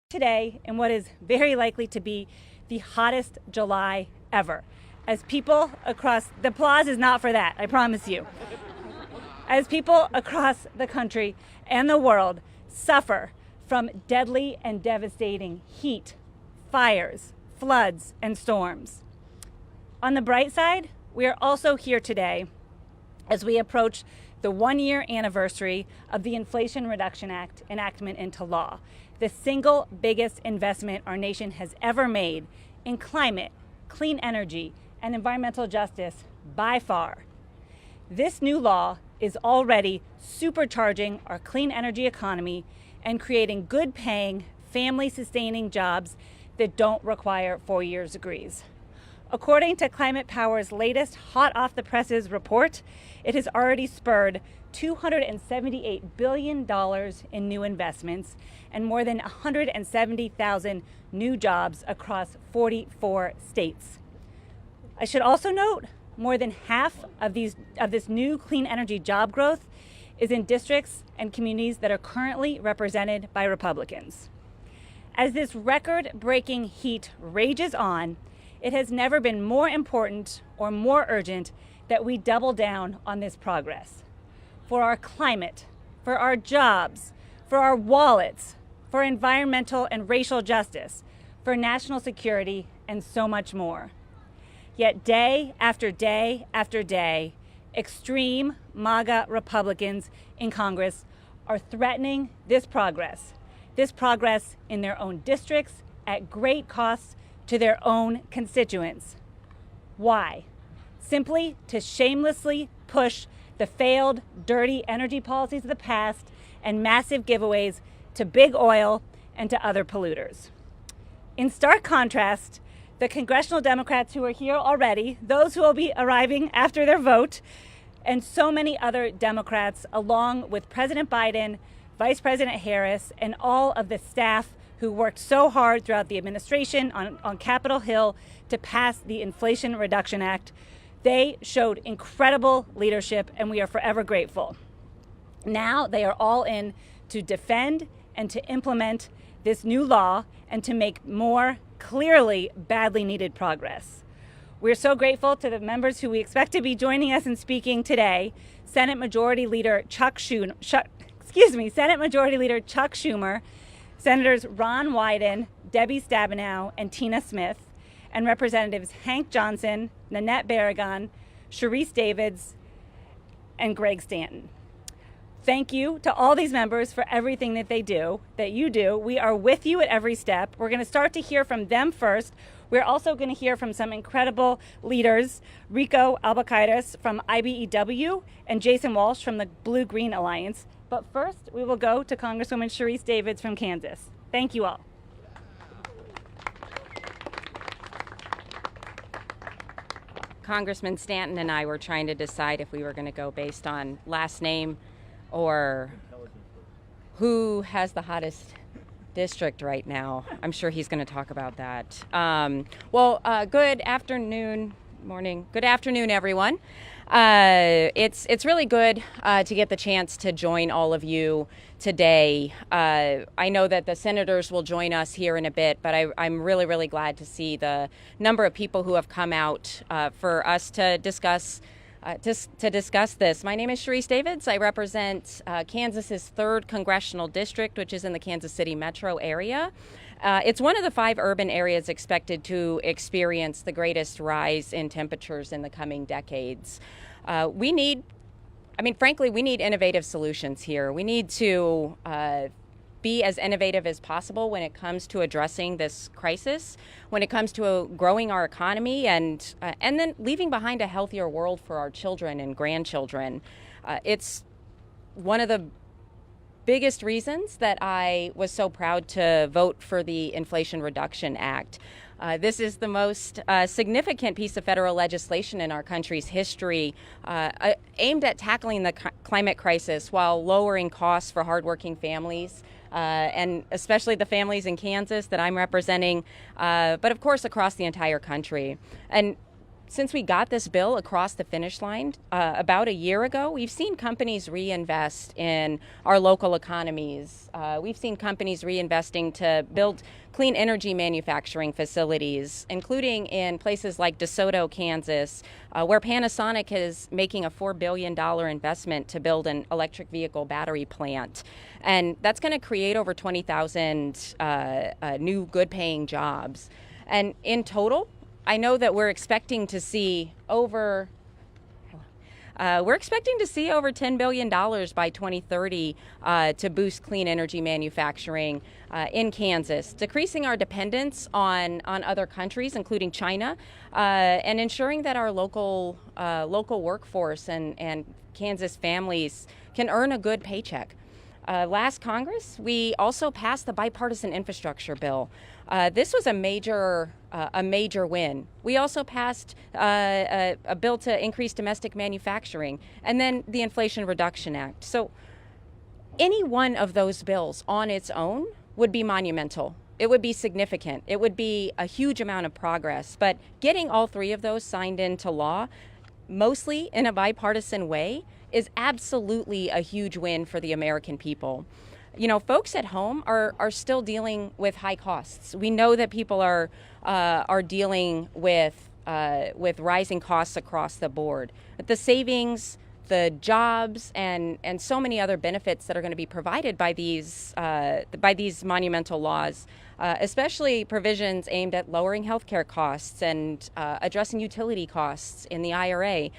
Today in what is very likely to be the hottest July ever. As people across, the applause is not for that, I promise you. As people across the country and the world suffer from deadly and devastating heat, fires, floods, and storms. On the bright side, we are also here today as we approach the 1-year anniversary of the Inflation Reduction Act enactment into law, the single biggest investment our nation has ever made in climate, clean energy, and environmental justice by far. This new law is already supercharging our clean energy economy and creating good-paying, family-sustaining jobs that don't require 4 years degrees. According to Climate Power's latest hot-off-the-presses report, it has already spurred $278 billion in new investments and more than 170,000 new jobs across 44 states. I should also note, more than half of this new clean energy job growth is in districts and communities that are currently represented by Republicans. As this record-breaking heat rages on, it has never been more important or more urgent that we double down on this progress. For our climate, for our jobs, for our wallets, for environmental and racial justice, for national security, and so much more. Yet day after day after day, extreme MAGA Republicans in Congress are threatening this progress in their own districts at great cost to their own constituents. Why? Simply to shamelessly push the failed, dirty energy policies of the past and massive giveaways to big oil and to other polluters. In stark contrast, the Congressional Democrats who are here already, those who will be arriving after their vote, and so many other Democrats, along with President Biden, Vice President Harris, and all of the staff who worked so hard throughout the administration on Capitol Hill to pass the Inflation Reduction Act. They showed incredible leadership, and we are forever grateful. Now they are all in to defend and to implement this new law and to make more clearly badly needed progress. We're so grateful to the members who we expect to be joining us and speaking today. Senate Majority Leader Chuck Schumer, Senators Ron Wyden, Debbie Stabenow, and Tina Smith, and Representatives Hank Johnson, Nanette Barragan, Sharice Davids, and Greg Stanton. Thank you to all these members for everything that you do. We are with you at every step. We're going to start to hear from them first. We're also going to hear from some incredible leaders, Rico Albacaitis from IBEW and Jason Walsh from the Blue-Green Alliance. But first, we will go to Congresswoman Sharice Davids from Kansas. Thank you all. Congressman Stanton and I were trying to decide if we were going to go based on last name or who has the hottest district right now. I'm sure he's going to talk about that. Good afternoon, everyone. It's really good to get the chance to join all of you today. I know that the senators will join us here in a bit, but I'm really, really glad to see the number of people who have come out for us to discuss this. My name is Sharice Davids. I represent Kansas's 3rd Congressional District, which is in the Kansas City metro area. It's one of the 5 urban areas expected to experience the greatest rise in temperatures in the coming decades. We need innovative solutions here. We need to be as innovative as possible when it comes to addressing this crisis, when it comes to growing our economy and then leaving behind a healthier world for our children and grandchildren. It's one of the biggest reasons that I was so proud to vote for the Inflation Reduction Act. This is the most significant piece of federal legislation in our country's history aimed at tackling the climate crisis while lowering costs for hardworking families, and especially the families in Kansas that I'm representing, but of course across the entire country. And since we got this bill across the finish line about a year ago, we've seen companies reinvest in our local economies. We've seen companies reinvesting to build clean energy manufacturing facilities, including in places like DeSoto, Kansas, where Panasonic is making a $4 billion investment to build an electric vehicle battery plant. And that's going to create over 20,000 new good-paying jobs. And in total, I know that we're expecting to see over $10 billion by 2030 to boost clean energy manufacturing in Kansas, decreasing our dependence on other countries, including China, and ensuring that our local workforce and Kansas families can earn a good paycheck. Last Congress, we also passed the bipartisan infrastructure bill. This was a major win. We also passed a bill to increase domestic manufacturing, and then the Inflation Reduction Act. So any one of those bills on its own would be monumental. It would be significant. It would be a huge amount of progress. But getting all three of those signed into law, mostly in a bipartisan way, is absolutely a huge win for the American people. You know, folks at home are still dealing with high costs. We know that people are dealing with rising costs across the board. But the savings, the jobs, and so many other benefits that are going to be provided by these monumental laws, especially provisions aimed at lowering healthcare costs and addressing utility costs in the IRA.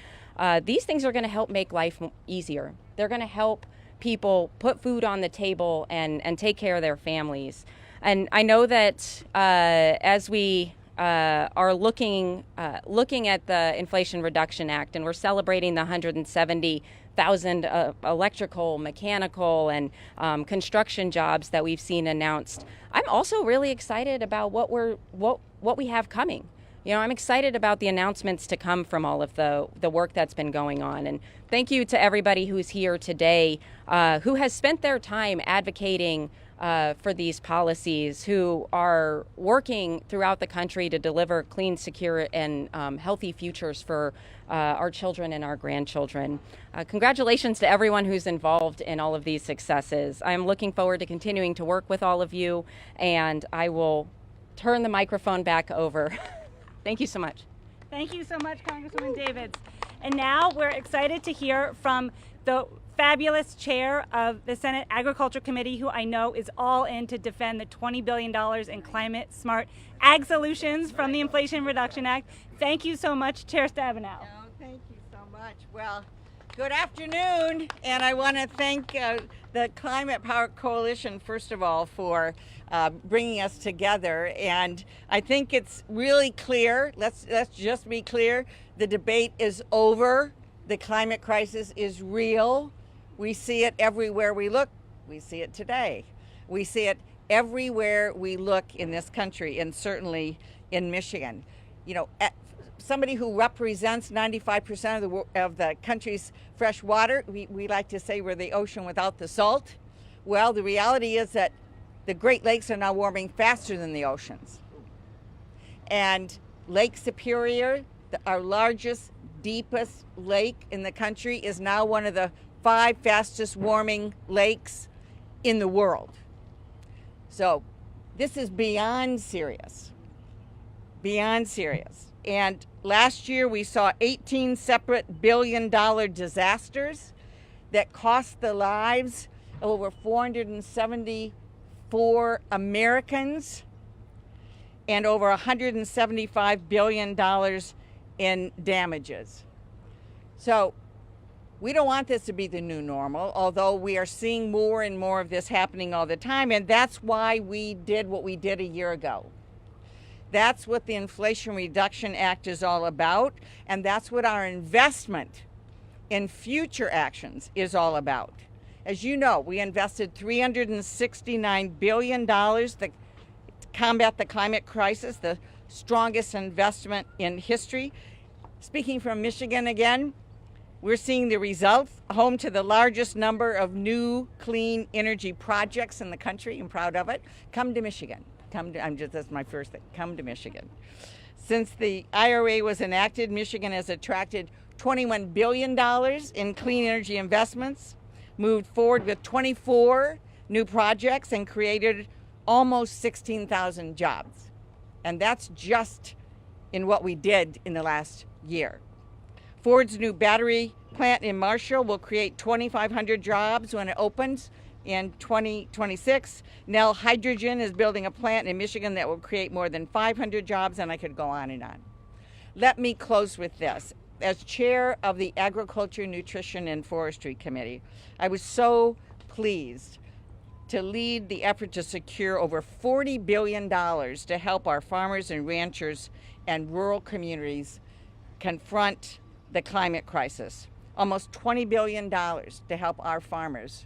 These things are going to help make life easier. They're going to help people put food on the table and take care of their families. And I know that as we are looking at the Inflation Reduction Act, and we're celebrating the 170,000 electrical, mechanical, and construction jobs that we've seen announced, I'm also really excited about what we have coming. You know, I'm excited about the announcements to come from all of the work that's been going on. And thank you to everybody who's here today, who has spent their time advocating for these policies, who are working throughout the country to deliver clean, secure, and healthy futures for our children and our grandchildren. Congratulations to everyone who's involved in all of these successes. I'm looking forward to continuing to work with all of you, and I will turn the microphone back over. Thank you so much. Thank you so much, Congresswoman Davids. And now we're excited to hear from the fabulous chair of the Senate Agriculture Committee, who I know is all in to defend the $20 billion in climate-smart ag solutions from the Inflation Reduction Act. Thank you so much, Chair Stabenow. Oh, thank you so much. Well, good afternoon, and I want to thank the Climate Power Coalition, first of all, for bringing us together. And I think it's really clear, let's just be clear, the debate is over. The climate crisis is real. We see it everywhere we look. We see it today. We see it everywhere we look in this country, and certainly in Michigan. You know, somebody who represents 95% of the country's fresh water, we like to say we're the ocean without the salt. Well, the reality is that the Great Lakes are now warming faster than the oceans. And Lake Superior, our largest, deepest lake in the country, is now one of the 5 fastest warming lakes in the world. So this is beyond serious. Beyond serious. And last year we saw 18 separate billion-dollar disasters that cost the lives of over 474 Americans and over $175 billion in damages. So we don't want this to be the new normal, although we are seeing more and more of this happening all the time, and that's why we did what we did a year ago. That's what the Inflation Reduction Act is all about, and that's what our investment in future actions is all about. As you know, we invested $369 billion to combat the climate crisis, the strongest investment in history. Speaking from Michigan again, we're seeing the results, home to the largest number of new clean energy projects in the country. I'm proud of it. Come to Michigan. That's my first thing. Come to Michigan. Since the IRA was enacted, Michigan has attracted $21 billion in clean energy investments, moved forward with 24 new projects, and created almost 16,000 jobs. And that's just in what we did in the last year. Ford's new battery plant in Marshall will create 2,500 jobs when it opens in 2026. Nel Hydrogen is building a plant in Michigan that will create more than 500 jobs, and I could go on and on. Let me close with this. As chair of the Agriculture, Nutrition, and Forestry Committee, I was so pleased to lead the effort to secure over $40 billion to help our farmers and ranchers and rural communities confront the climate crisis. Almost $20 billion to help our farmers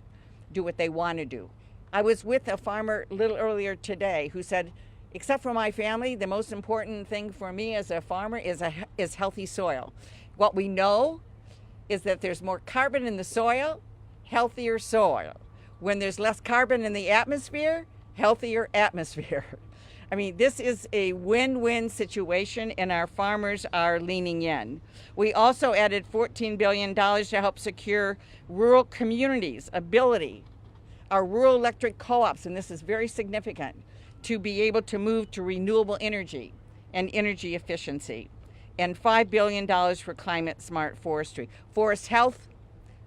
do what they want to do. I was with a farmer a little earlier today who said, except for my family, the most important thing for me as a farmer is healthy soil. What we know is that there's more carbon in the soil, healthier soil. When there's less carbon in the atmosphere, healthier atmosphere. I mean, this is a win-win situation, and our farmers are leaning in. We also added $14 billion to help secure rural communities' ability, our rural electric co-ops, and this is very significant, to be able to move to renewable energy and energy efficiency, and $5 billion for climate-smart forestry. Forest health,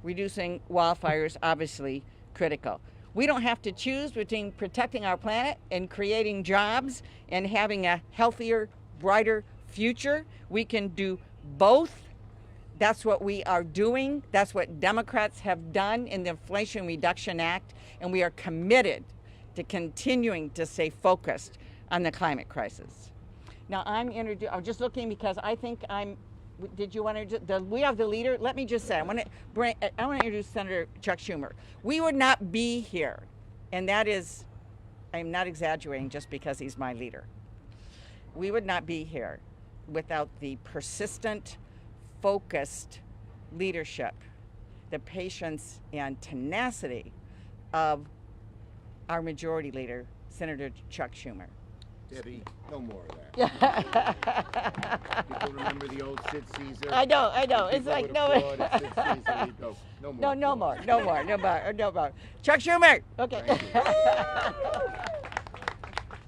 reducing wildfires, obviously critical. We don't have to choose between protecting our planet and creating jobs and having a healthier, brighter future. We can do both. That's what we are doing. That's what Democrats have done in the Inflation Reduction Act, and we are committed to continuing to stay focused on the climate crisis. Now I'm just looking because I think did you want to, we have the leader. Let me just say, I want to introduce Senator Chuck Schumer. We would not be here, and that is, I'm not exaggerating just because he's my leader. We would not be here without the persistent, focused leadership, the patience and tenacity of our Majority Leader, Senator Chuck Schumer. Debbie, no more of that. People remember the old Sid Caesar. I know. It's like, no. No more. Chuck Schumer. Okay.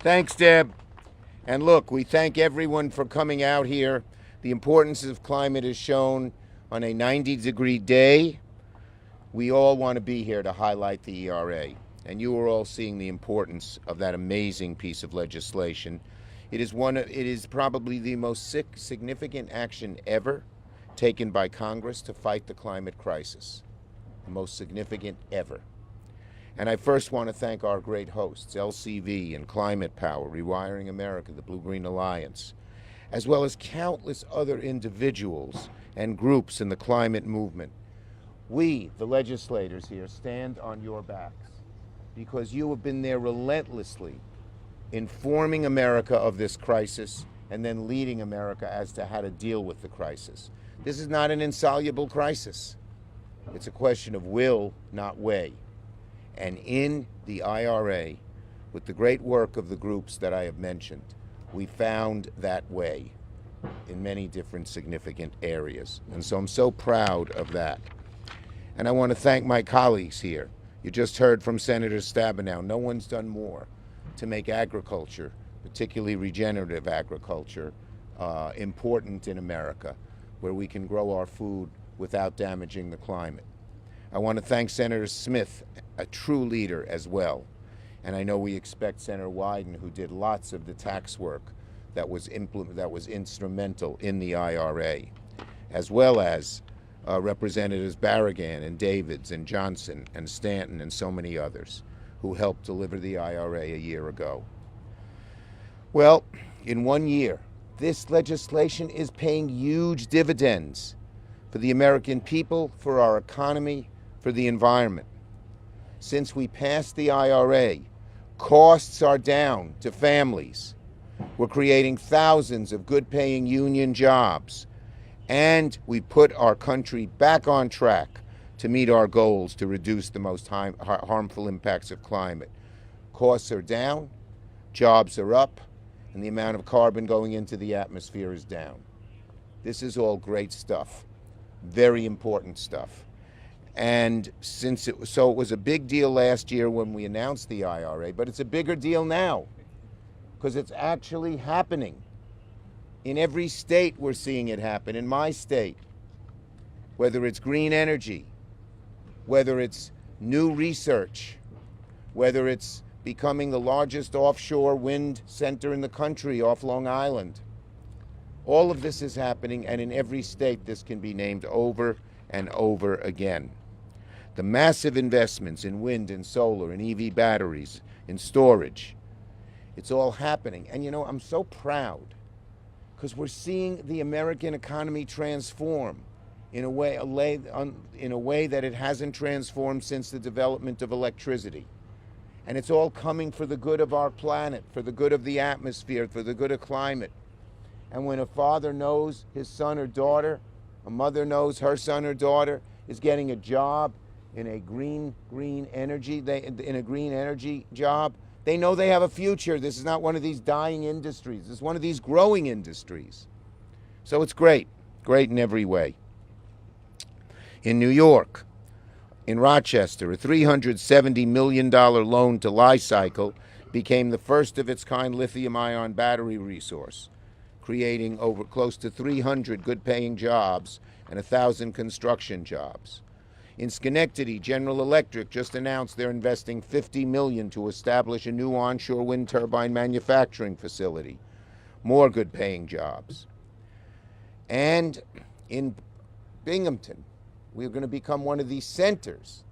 Thanks, Deb. And look, we thank everyone for coming out here. The importance of climate is shown on a 90-degree day. We all want to be here to highlight the ERA. And you are all seeing the importance of that amazing piece of legislation. It is probably the most significant action ever taken by Congress to fight the climate crisis. The most significant ever. And I first want to thank our great hosts, LCV and Climate Power, Rewiring America, the Blue-Green Alliance, as well as countless other individuals and groups in the climate movement. We, the legislators here, stand on your backs, because you have been there relentlessly informing America of this crisis and then leading America as to how to deal with the crisis. This is not an insoluble crisis. It's a question of will, not way. And in the IRA, with the great work of the groups that I have mentioned, we found that way in many different significant areas. And so I'm so proud of that. And I want to thank my colleagues here. You just heard from Senator Stabenow. No one's done more to make agriculture, particularly regenerative agriculture, important in America, where we can grow our food without damaging the climate. I want to thank Senator Smith, a true leader as well. And I know we expect Senator Wyden, who did lots of the tax work that was instrumental in the IRA, as well as Representatives Barragan and Davids and Johnson and Stanton and so many others who helped deliver the IRA a year ago. Well, in 1 year, this legislation is paying huge dividends for the American people, for our economy, for the environment. Since we passed the IRA, costs are down to families. We're creating thousands of good-paying union jobs. And we put our country back on track to meet our goals to reduce the most harmful impacts of climate. Costs are down, jobs are up, and the amount of carbon going into the atmosphere is down. This is all great stuff, very important stuff. And it was a big deal last year when we announced the IRA, but it's a bigger deal now because it's actually happening. In every state we're seeing it happen. In my state, whether it's green energy, whether it's new research, whether it's becoming the largest offshore wind center in the country off Long Island. All of this is happening, and in every state this can be named over and over again. The massive investments in wind and solar and EV batteries, in storage, it's all happening. And you know, I'm so proud because we're seeing the American economy transform in a way that it hasn't transformed since the development of electricity. And it's all coming for the good of our planet, for the good of the atmosphere, for the good of climate. And when a father knows his son or daughter, a mother knows her son or daughter is getting a job in a green energy job, they know they have a future. This is not one of these dying industries. This is one of these growing industries. So it's great in every way. In New York, in Rochester, a $370 million loan to Li-Cycle became the first of its kind lithium-ion battery resource, creating over close to 300 good-paying jobs and 1,000 construction jobs. In Schenectady, General Electric just announced they're investing $50 million to establish a new onshore wind turbine manufacturing facility. More good-paying jobs. And in Binghamton, we're going to become one of these centers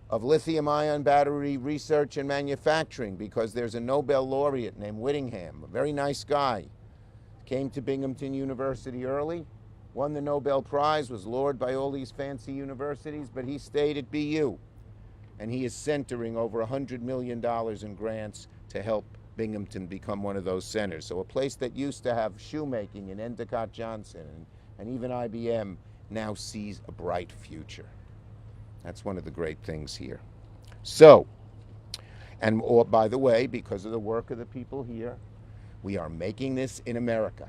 of lithium-ion battery research and manufacturing because there's a Nobel laureate named Whittingham, a very nice guy, came to Binghamton University early, won the Nobel Prize, was lured by all these fancy universities, but he stayed at BU. And he is centering over $100 million in grants to help Binghamton become one of those centers. So a place that used to have shoemaking and Endicott Johnson and even IBM now sees a bright future. That's one of the great things here. So, by the way, because of the work of the people here, we are making this in America.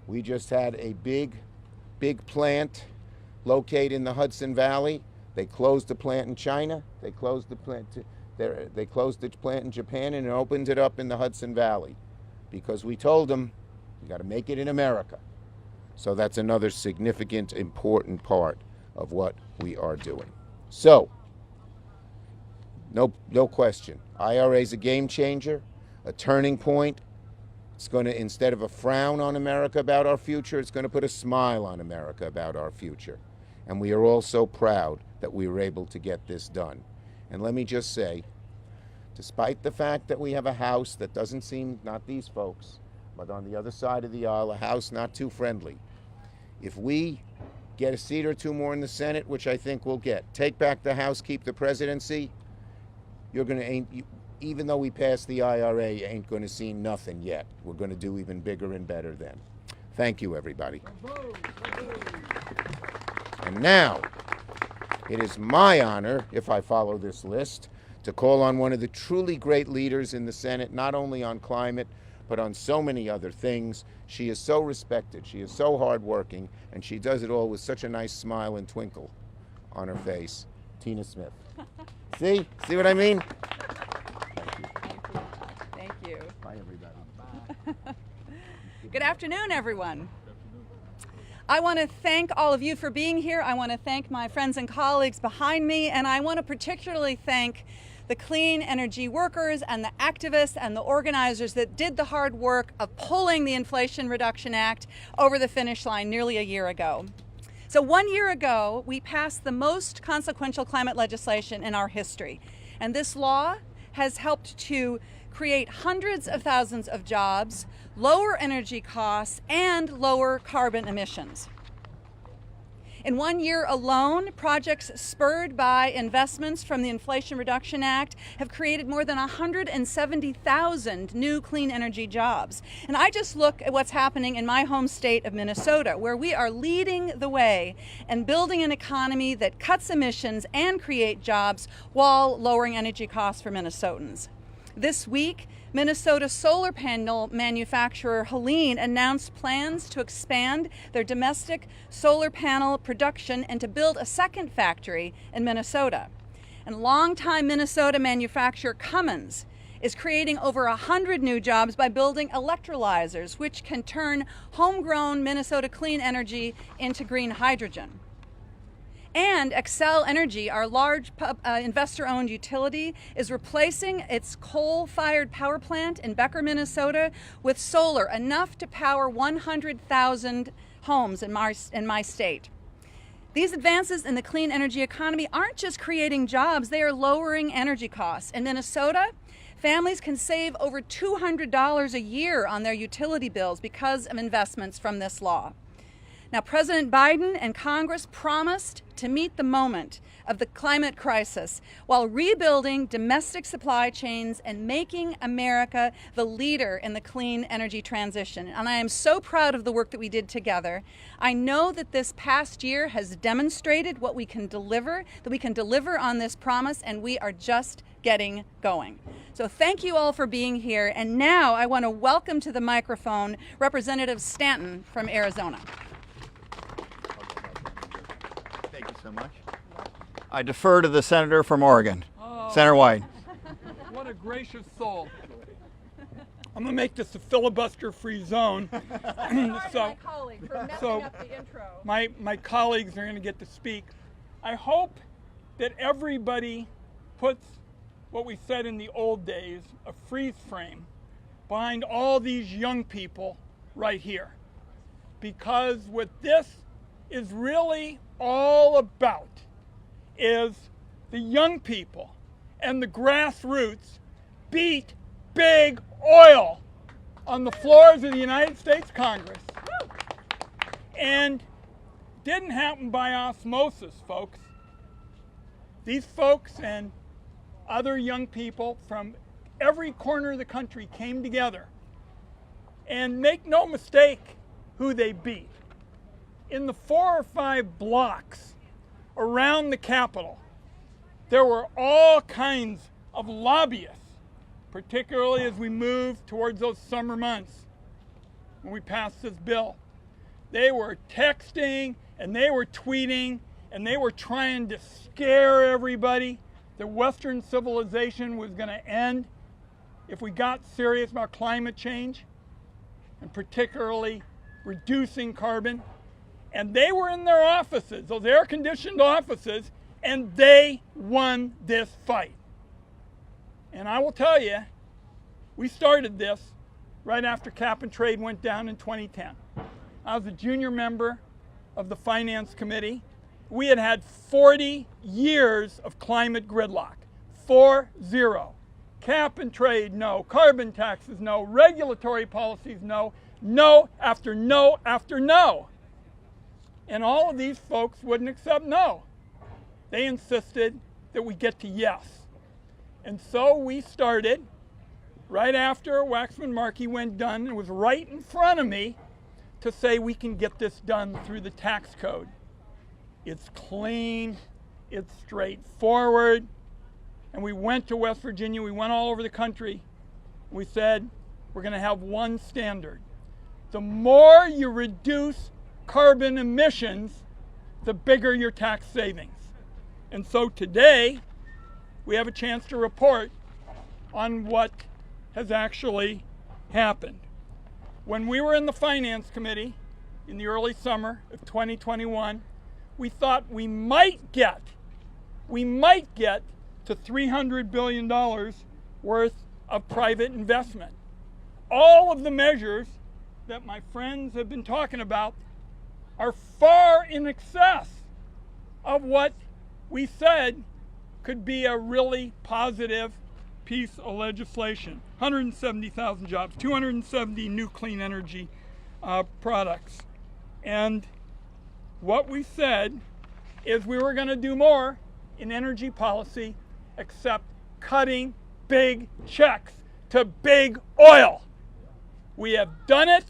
We just had a big plant located in the Hudson Valley. They closed the plant in China. They closed the plant in Japan and opened it up in the Hudson Valley because we told them you got to make it in America. So that's another significant, important part of what we are doing. So, no question. IRA is a game changer, a turning point. It's going to, instead of a frown on America about our future, it's going to put a smile on America about our future. And we are all so proud that we were able to get this done. And let me just say, despite the fact that we have a House that doesn't seem, not these folks, but on the other side of the aisle, a House not too friendly, if we get a seat or two more in the Senate, which I think we'll get, take back the House, keep the presidency, you're going to, even though we pass the IRA, you ain't going to see nothing yet. We're going to do even bigger and better then. Thank you, everybody. And now, it is my honor, if I follow this list, to call on one of the truly great leaders in the Senate, not only on climate, but on so many other things. She is so respected, she is so hardworking, and she does it all with such a nice smile and twinkle on her face. Tina Smith. See what I mean? Thank you. Bye, everybody. Good afternoon, everyone. I want to thank all of you for being here. I want to thank my friends and colleagues behind me, and I want to particularly thank the clean energy workers and the activists and the organizers that did the hard work of pulling the Inflation Reduction Act over the finish line nearly a year ago. So 1 year ago, we passed the most consequential climate legislation in our history. And this law has helped to create hundreds of thousands of jobs, lower energy costs, and lower carbon emissions. In 1 year alone, projects spurred by investments from the Inflation Reduction Act have created more than 170,000 new clean energy jobs. And I just look at what's happening in my home state of Minnesota, where we are leading the way and building an economy that cuts emissions and create jobs while lowering energy costs for Minnesotans. This week, Minnesota solar panel manufacturer Helene announced plans to expand their domestic solar panel production and to build a second factory in Minnesota. And longtime Minnesota manufacturer Cummins is creating over 100 new jobs by building electrolyzers, which can turn homegrown Minnesota clean energy into green hydrogen. And Xcel Energy, our large investor-owned utility, is replacing its coal-fired power plant in Becker, Minnesota, with solar, enough to power 100,000 homes in my state. These advances in the clean energy economy aren't just creating jobs, they are lowering energy costs. In Minnesota, families can save over $200 a year on their utility bills because of investments from this law. Now, President Biden and Congress promised to meet the moment of the climate crisis while rebuilding domestic supply chains and making America the leader in the clean energy transition. And I am so proud of the work that we did together. I know that this past year has demonstrated what we can deliver, that we can deliver on this promise, and we are just getting going. So thank you all for being here. And now I want to welcome to the microphone Representative Stanton from Arizona. Thank you so much. I defer to the senator from Oregon, Senator Wyden. What a gracious soul. I'm going to make this a filibuster-free zone. My colleagues are going to get to speak. I hope that everybody puts what we said in the old days, a freeze frame, behind all these young people right here. Because what this is really all about is the young people and the grassroots beat big oil on the floors of the United States Congress. And didn't happen by osmosis, folks. These folks and other young people from every corner of the country came together. And make no mistake who they beat. In the 4 or 5 blocks around the Capitol, there were all kinds of lobbyists, particularly as we moved towards those summer months when we passed this bill. They were texting and they were tweeting and they were trying to scare everybody that Western civilization was going to end if we got serious about climate change and particularly reducing carbon. And they were in their offices, those air-conditioned offices, and they won this fight. And I will tell you, we started this right after cap and trade went down in 2010. I was a junior member of the Finance Committee. We had had 40 years of climate gridlock, 4-0. Cap and trade, no. Carbon taxes, no. Regulatory policies, no. No after no after no. And all of these folks wouldn't accept no. They insisted that we get to yes. And so we started right after Waxman-Markey went done. It was right in front of me to say we can get this done through the tax code. It's clean, it's straightforward. And we went to West Virginia, we went all over the country. We said, we're going to have one standard. The more you reduce carbon emissions, the bigger your tax savings. And so today, we have a chance to report on what has actually happened. When we were in the Finance Committee in the early summer of 2021, we thought we might get to $300 billion worth of private investment. All of the measures that my friends have been talking about are far in excess of what we said could be a really positive piece of legislation. 170,000 jobs, 270 new clean energy products. And what we said is we were going to do more in energy policy except cutting big checks to big oil. We have done it.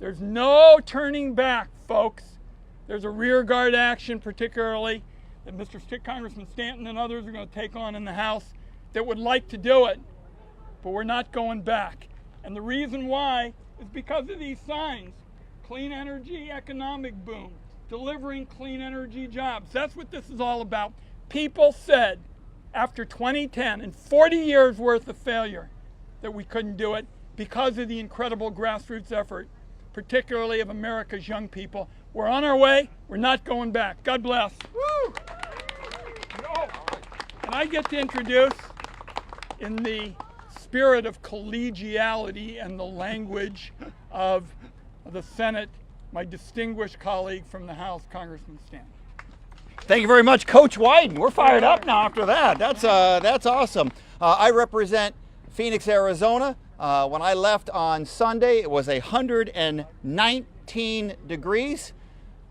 There's no turning back, folks. There's a rearguard action, particularly, that Congressman Stanton and others are going to take on in the House that would like to do it. but we're not going back. And the reason why is because of these signs. Clean energy, economic boom, delivering clean energy jobs. That's what this is all about. People said after 2010 and 40 years worth of failure that we couldn't do it because of the incredible grassroots effort, particularly of America's young people. We're on our way. We're not going back. God bless. Woo! And I get to introduce, in the spirit of collegiality and the language of the Senate, my distinguished colleague from the House, Congressman Stanton. Thank you very much, Coach Wyden. We're fired up now after that. That's awesome. I represent Phoenix, Arizona. When I left on Sunday, it was 119 degrees.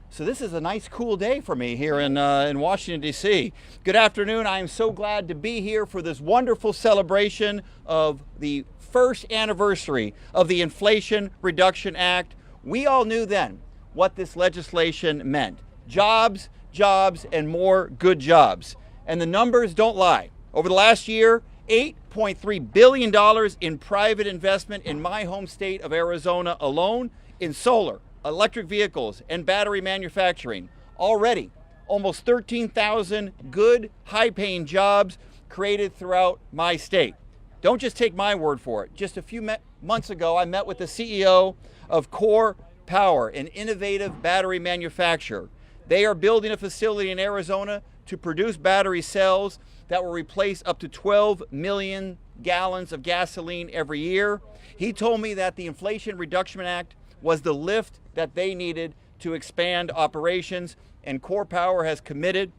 So this is a nice, cool day for me here in Washington, D.C. Good afternoon. I am so glad to be here for this wonderful celebration of the first anniversary of the Inflation Reduction Act. We all knew then what this legislation meant. Jobs, jobs, and more good jobs. And the numbers don't lie. Over the last year, $8.3 billion in private investment in my home state of Arizona alone in solar, electric vehicles, and battery manufacturing. Already, almost 13,000 good, high-paying jobs created throughout my state. Don't just take my word for it. Just a few months ago, I met with the CEO of Core Power, an innovative battery manufacturer. They are building a facility in Arizona to produce battery cells that will replace up to 12 million gallons of gasoline every year. He told me that the Inflation Reduction Act was the lift that they needed to expand operations, and Core Power has committed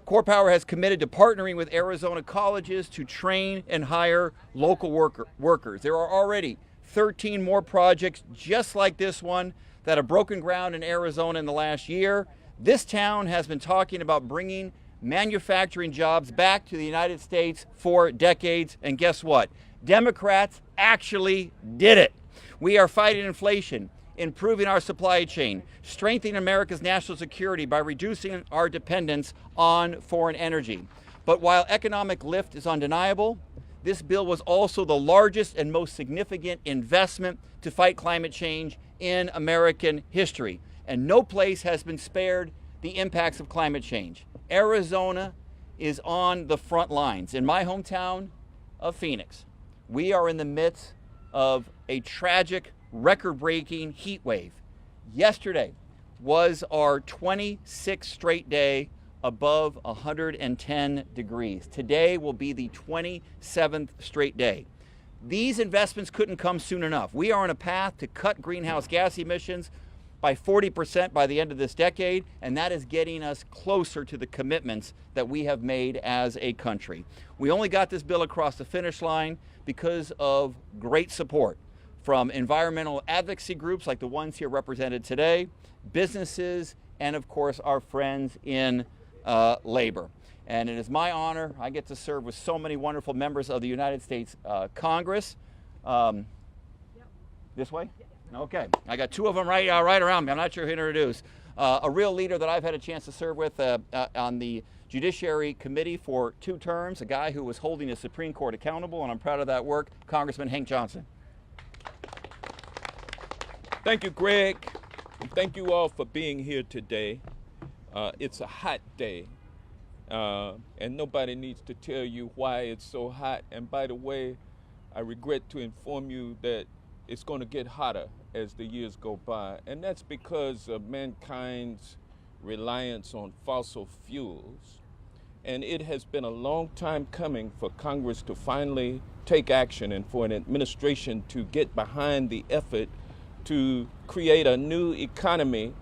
to partnering with Arizona colleges to train and hire local workers. There are already 13 more projects just like this one that have broken ground in Arizona in the last year. This town has been talking about bringing manufacturing jobs back to the United States for decades, and guess what? Democrats actually did it. We are fighting inflation, improving our supply chain, strengthening America's national security by reducing our dependence on foreign energy. But while economic lift is undeniable, this bill was also the largest and most significant investment to fight climate change in American history. And no place has been spared the impacts of climate change. Arizona is on the front lines. In my hometown of Phoenix, we are in the midst of a tragic, record-breaking heat wave. Yesterday was our 26th straight day above 110 degrees. Today will be the 27th straight day. These investments couldn't come soon enough. We are on a path to cut greenhouse gas emissions by 40% by the end of this decade, and that is getting us closer to the commitments that we have made as a country. We only got this bill across the finish line because of great support from environmental advocacy groups like the ones here represented today, businesses, and of course our friends in labor. And it is my honor. I get to serve with so many wonderful members of the United States Congress. This way? Okay. I got two of them right around me. I'm not sure who to introduce. A real leader that I've had a chance to serve with on the Judiciary Committee for 2 terms, a guy who was holding the Supreme Court accountable, and I'm proud of that work, Congressman Hank Johnson. Thank you, Greg. And thank you all for being here today. It's a hot day, and nobody needs to tell you why it's so hot. And by the way, I regret to inform you that it's going to get hotter as the years go by. And that's because of mankind's reliance on fossil fuels. And it has been a long time coming for Congress to finally take action and for an administration to get behind the effort to create a new economy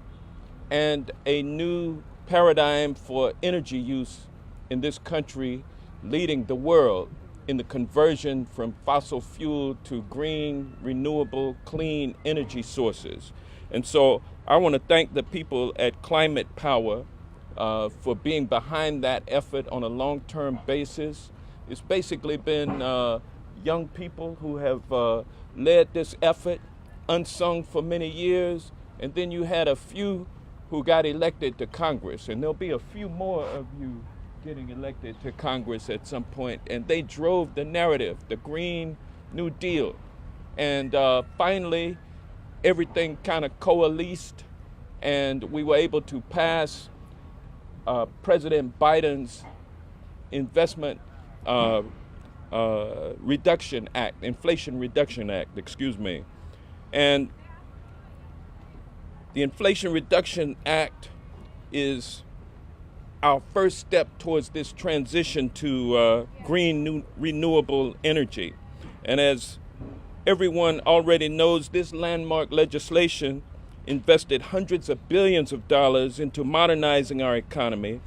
and a new paradigm for energy use in this country, leading the world in the conversion from fossil fuel to green, renewable, clean energy sources. And so I want to thank the people at Climate Power for being behind that effort on a long-term basis. It's basically been young people who have led this effort, unsung for many years, and then you had a few who got elected to Congress, and there'll be a few more of you getting elected to Congress at some point, and they drove the narrative, the Green New Deal. And finally, everything kind of coalesced, and we were able to pass President Biden's investment reduction act, Inflation Reduction Act, excuse me. And the Inflation Reduction Act is our first step towards this transition to green renewable energy. And as everyone already knows, this landmark legislation invested hundreds of billions of dollars into modernizing our economy,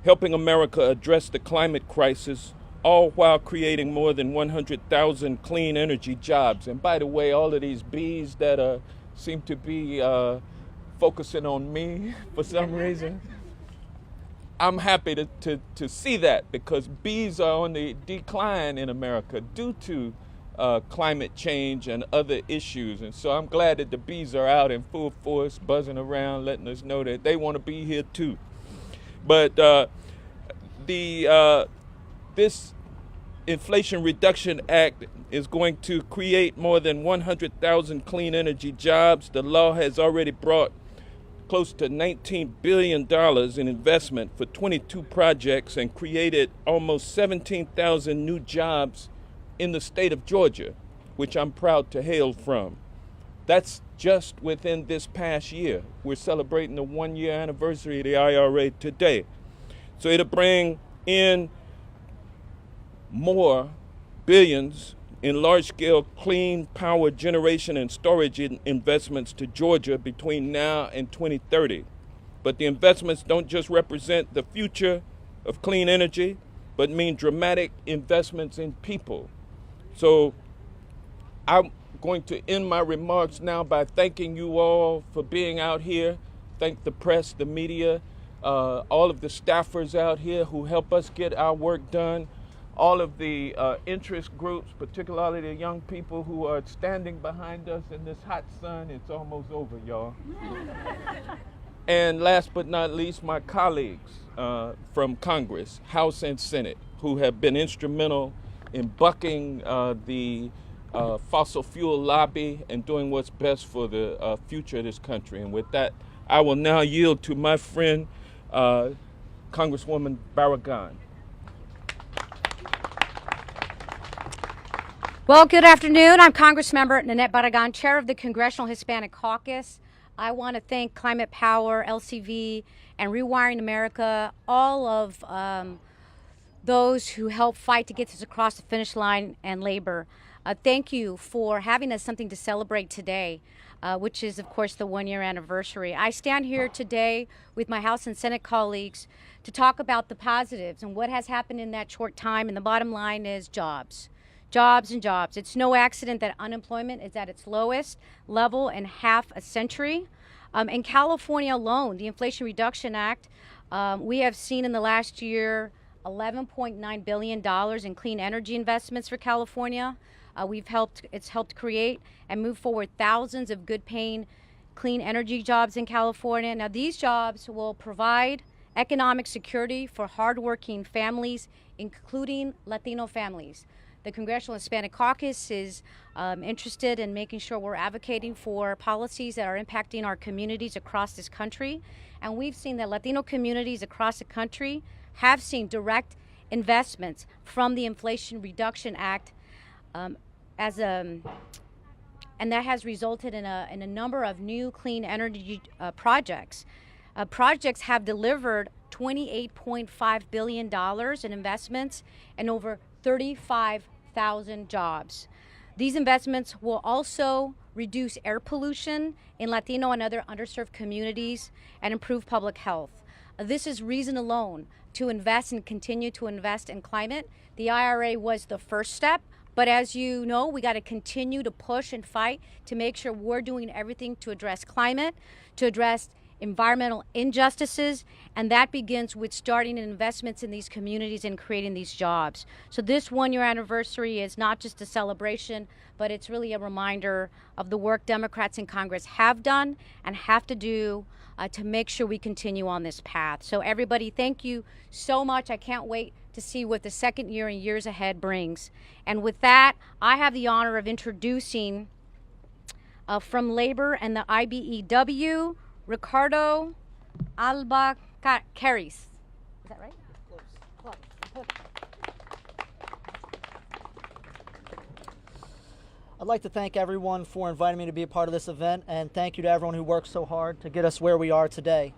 helping America address the climate crisis, all while creating more than 100,000 clean energy jobs. And by the way, all of these bees that seem to be focusing on me for some reason, I'm happy to see that, because bees are on the decline in America due to climate change and other issues. And so I'm glad that the bees are out in full force, buzzing around, letting us know that they want to be here too. But this Inflation Reduction Act is going to create more than 100,000 clean energy jobs. The law has already brought close to $19 billion in investment for 22 projects and created almost 17,000 new jobs in the state of Georgia, which I'm proud to hail from. That's just within this past year. We're celebrating the 1-year anniversary of the IRA today. So it'll bring in more billions in large-scale clean power generation and storage investments to Georgia between now and 2030. But the investments don't just represent the future of clean energy, but mean dramatic investments in people. So I'm going to end my remarks now by thanking you all for being out here. Thank the press, the media, all of the staffers out here who help us get our work done, all of the interest groups, particularly the young people who are standing behind us in this hot sun. It's almost over, y'all. And last but not least, my colleagues from Congress, House and Senate, who have been instrumental in bucking the fossil fuel lobby and doing what's best for the future of this country. And with that, I will now yield to my friend, Congresswoman Barragan. Well, good afternoon. I'm Congressmember Nanette Barragan, Chair of the Congressional Hispanic Caucus. I want to thank Climate Power, LCV, and Rewiring America, all of those who helped fight to get us across the finish line, and labor. Thank you for having us something to celebrate today, which is, of course, the 1-year anniversary. I stand here today with my House and Senate colleagues to talk about the positives and what has happened in that short time, and the bottom line is jobs. Jobs and jobs. It's no accident that unemployment is at its lowest level in half a century. In California alone, the Inflation Reduction Act, we have seen in the last year $11.9 billion in clean energy investments for California. It's helped create and move forward thousands of good-paying clean energy jobs in California. Now, these jobs will provide economic security for hardworking families, including Latino families. The Congressional Hispanic Caucus is interested in making sure we're advocating for policies that are impacting our communities across this country. And we've seen that Latino communities across the country have seen direct investments from the Inflation Reduction Act, and that has resulted in a number of new clean energy projects. Projects have delivered $28.5 billion in investments and over 35,000 jobs. These investments will also reduce air pollution in Latino and other underserved communities and improve public health. This is reason alone to invest and continue to invest in climate. The IRA was the first step, but as you know, we got to continue to push and fight to make sure we're doing everything to address climate, to address environmental injustices, and that begins with starting investments in these communities and creating these jobs. So this one-year anniversary is not just a celebration, but it's really a reminder of the work Democrats in Congress have done and have to do to make sure we continue on this path. So everybody, thank you so much. I can't wait to see what the second year and years ahead brings. And with that, I have the honor of introducing from Labor and the IBEW, Ricardo Albacaris. Is that right? Close. I'd like to thank everyone for inviting me to be a part of this event, and thank you to everyone who worked so hard to get us where we are today.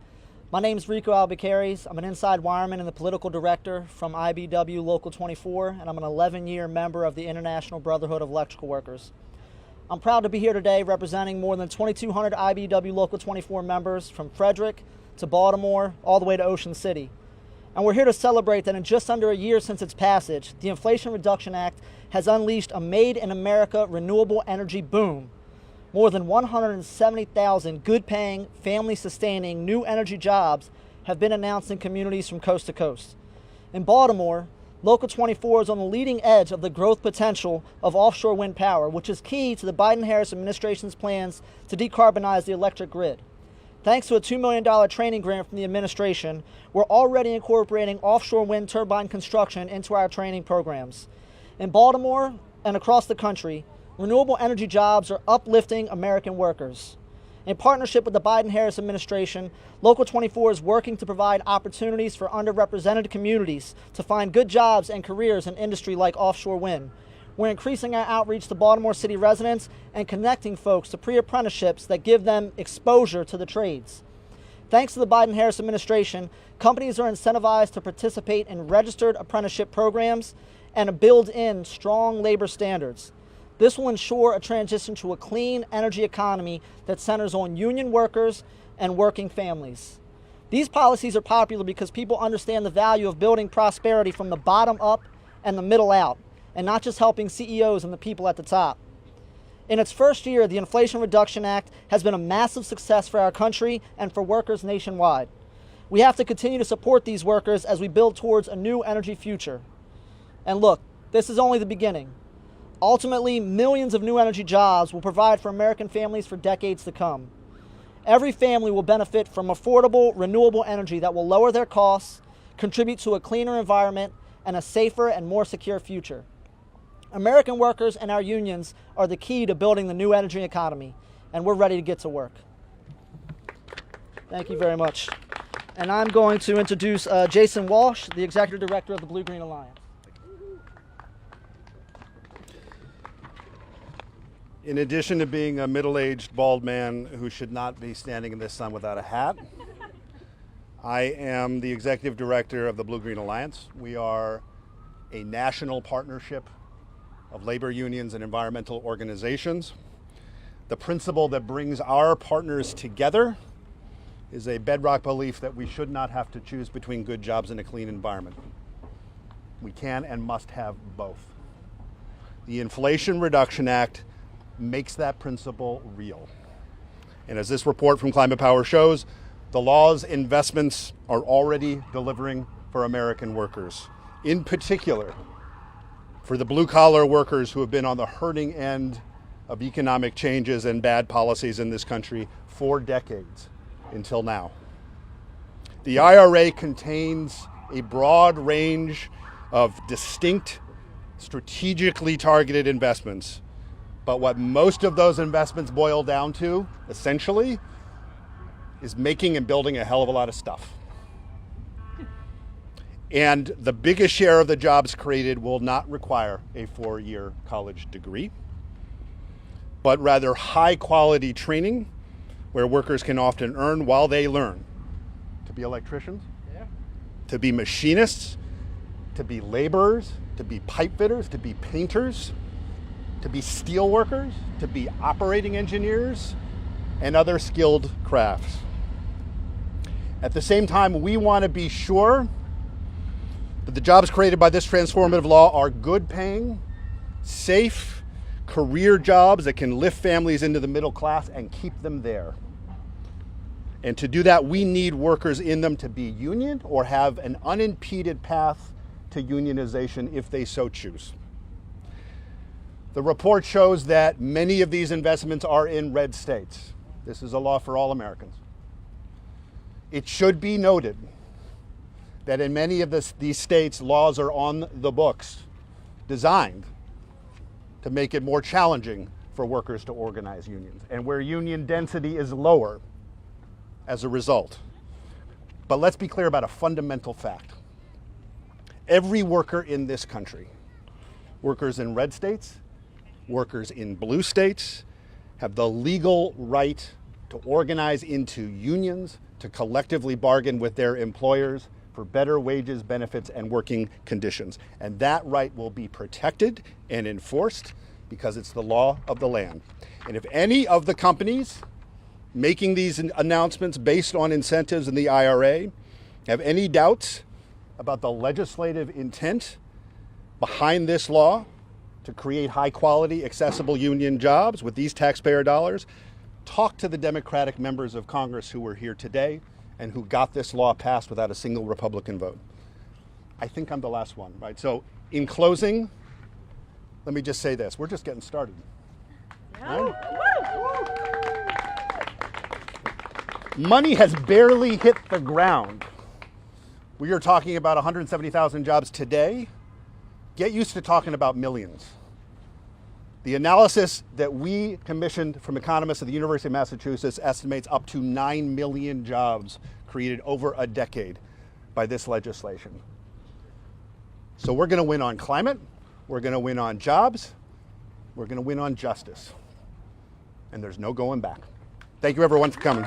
My name is Rico Albacaris. I'm an inside wireman and the political director from IBEW Local 24, and I'm an 11-year member of the International Brotherhood of Electrical Workers. I'm proud to be here today representing more than 2,200 IBEW Local 24 members from Frederick to Baltimore, all the way to Ocean City. And we're here to celebrate that in just under a year since its passage, the Inflation Reduction Act has unleashed a made-in-America renewable energy boom. More than 170,000 good-paying, family-sustaining new energy jobs have been announced in communities from coast to coast. In Baltimore, Local 24 is on the leading edge of the growth potential of offshore wind power, which is key to the Biden-Harris administration's plans to decarbonize the electric grid. Thanks to a $2 million training grant from the administration, we're already incorporating offshore wind turbine construction into our training programs. In Baltimore and across the country, renewable energy jobs are uplifting American workers. In partnership with the Biden-Harris administration, Local 24 is working to provide opportunities for underrepresented communities to find good jobs and careers in industry like offshore wind. We're increasing our outreach to Baltimore City residents and connecting folks to pre-apprenticeships that give them exposure to the trades. Thanks to the Biden-Harris administration, companies are incentivized to participate in registered apprenticeship programs and build in strong labor standards. This will ensure a transition to a clean energy economy that centers on union workers and working families. These policies are popular because people understand the value of building prosperity from the bottom up and the middle out, and not just helping CEOs and the people at the top. In its first year, the Inflation Reduction Act has been a massive success for our country and for workers nationwide. We have to continue to support these workers as we build towards a new energy future. And look, this is only the beginning. Ultimately, millions of new energy jobs will provide for American families for decades to come. Every family will benefit from affordable, renewable energy that will lower their costs, contribute to a cleaner environment, and a safer and more secure future. American workers and our unions are the key to building the new energy economy, and we're ready to get to work. Thank you very much. And I'm going to introduce Jason Walsh, the Executive Director of the Blue Green Alliance. In addition to being a middle-aged bald man who should not be standing in the sun without a hat, I am the Executive Director of the Blue Green Alliance. We are a national partnership of labor unions and environmental organizations. The principle that brings our partners together is a bedrock belief that we should not have to choose between good jobs and a clean environment. We can and must have both. The Inflation Reduction Act makes that principle real. And as this report from Climate Power shows, the law's investments are already delivering for American workers. In particular, for the blue-collar workers who have been on the hurting end of economic changes and bad policies in this country for decades until now. The IRA contains a broad range of distinct, strategically targeted investments. But what most of those investments boil down to, essentially, is making and building a hell of a lot of stuff. And the biggest share of the jobs created will not require a 4-year college degree, but rather high-quality training where workers can often earn while they learn to be electricians, to be machinists, to be laborers, to be pipe fitters, to be painters, to be steel workers, to be operating engineers, and other skilled crafts. At the same time, we want to be sure that the jobs created by this transformative law are good paying, safe, career jobs that can lift families into the middle class and keep them there. And to do that, we need workers in them to be union or have an unimpeded path to unionization if they so choose. The report shows that many of these investments are in red states. This is a law for all Americans. It should be noted that in many of these states, laws are on the books designed to make it more challenging for workers to organize unions, and where union density is lower as a result. But let's be clear about a fundamental fact. Every worker in this country, workers in red states, workers in blue states, have the legal right to organize into unions, to collectively bargain with their employers for better wages, benefits, and working conditions. And that right will be protected and enforced because it's the law of the land. And if any of the companies making these announcements based on incentives in the IRA have any doubts about the legislative intent behind this law to create high-quality, accessible union jobs with these taxpayer dollars, talk to the Democratic members of Congress who were here today and who got this law passed without a single Republican vote. I think I'm the last one, right? So in closing, let me just say this. We're just getting started. Right? Money has barely hit the ground. We are talking about 170,000 jobs today. Get used to talking about millions. The analysis that we commissioned from economists at the University of Massachusetts estimates up to 9 million jobs created over a decade by this legislation. So we're going to win on climate, we're going to win on jobs, we're going to win on justice. And there's no going back. Thank you everyone for coming.